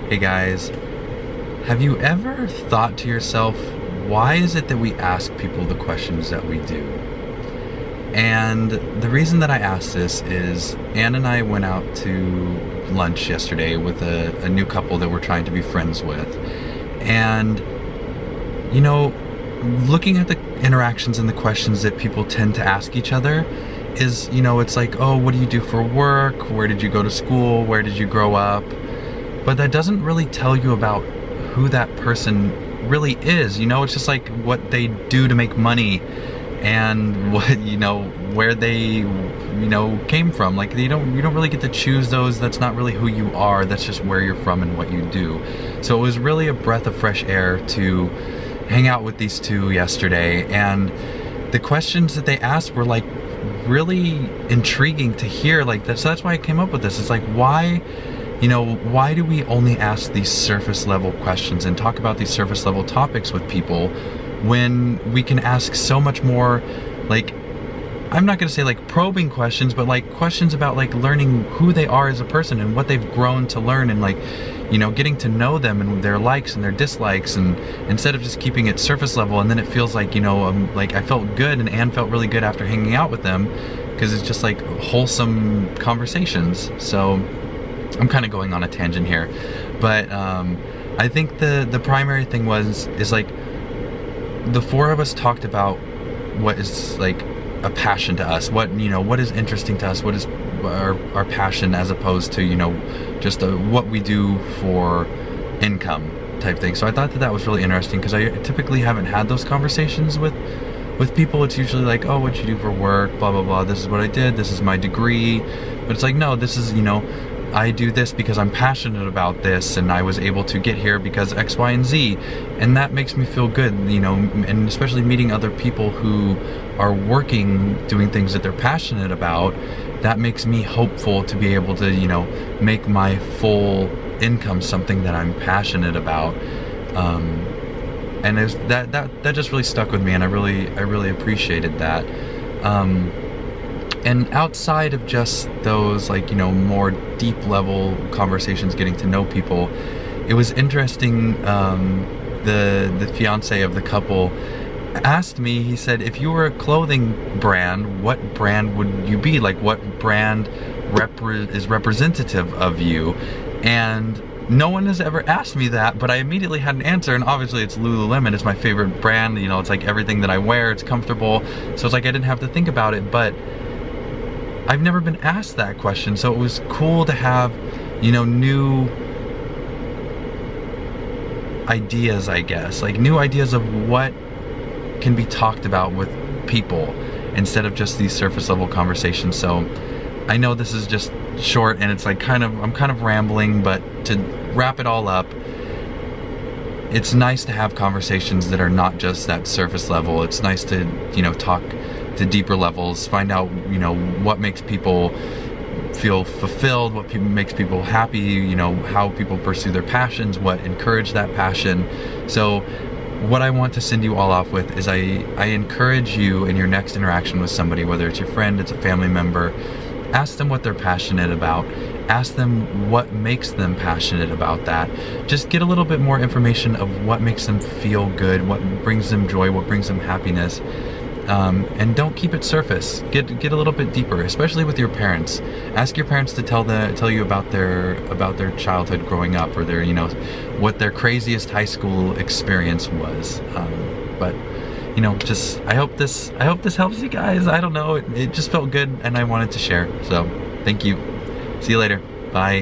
Hey guys, have you ever thought to yourself, why is it that we ask people the questions that we do? And the reason that I ask this is Ann and I went out to lunch yesterday with a new couple that we're trying to be friends with. And, you know, looking at the interactions and the questions that people tend to ask each other is, it's like, oh, what do you do for work? Where did you go to school? Where did you grow up? But that doesn't really tell you about who that person really is. It's just like what they do to make money and what, where they, came from. Like you don't really get to choose those. That's not really who you are. That's just where you're from and what you do. So it was really a breath of fresh air to hang out with these two yesterday. And the questions that they asked were like really intriguing to hear. Like that's why I came up with this. It's like, why do we only ask these surface level questions and talk about these surface level topics with people when we can ask so much more, like, I'm not going to say like probing questions, but like questions about like learning who they are as a person and what they've grown to learn, and like, getting to know them and their likes and their dislikes, and instead of just keeping it surface level. And then it feels like, like I felt good and Ann felt really good after hanging out with them because it's just like wholesome conversations. So I'm kind of going on a tangent here, but I think the primary thing is like the four of us talked about what is like a passion to us, what is interesting to us, what is our passion, as opposed to just what we do for income type thing. So I thought that was really interesting because I typically haven't had those conversations with people. It's usually like, oh, what you do for work, blah blah blah, this is what I did, this is my degree. But it's like, no, this is I do this because I'm passionate about this, and I was able to get here because X, Y, and Z, and that makes me feel good, and especially meeting other people who are doing things that they're passionate about, that makes me hopeful to be able to, make my full income something that I'm passionate about. And that just really stuck with me, and I really appreciated that. And outside of just those, like, more deep level conversations, getting to know people, it was interesting. The fiance of the couple asked me, he said, if you were a clothing brand, what brand would you be? Like, what brand is representative of you? And no one has ever asked me that, but I immediately had an answer, and obviously it's Lululemon. It's my favorite brand. It's like everything that I wear, it's comfortable. So it's like I didn't have to think about it, but I've never been asked that question, so it was cool to have, new ideas, I guess. Like new ideas of what can be talked about with people instead of just these surface level conversations. So I know this is just short and it's like I'm kind of rambling, but to wrap it all up, it's nice to have conversations that are not just that surface level. It's nice to, talk to deeper levels, find out, what makes people feel fulfilled, what makes people happy, how people pursue their passions, what encourage that passion. So what I want to send you all off with is I encourage you in your next interaction with somebody, whether it's your friend, it's a family member, ask them what they're passionate about. Ask them what makes them passionate about that. Just get a little bit more information of what makes them feel good, what brings them joy, what brings them happiness. And don't keep it surface. Get a little bit deeper, especially with your parents. Ask your parents to tell you about their childhood growing up, or their what their craziest high school experience was. But just I hope this helps you guys. I don't know, it just felt good and I wanted to share. So thank you. See you later. Bye.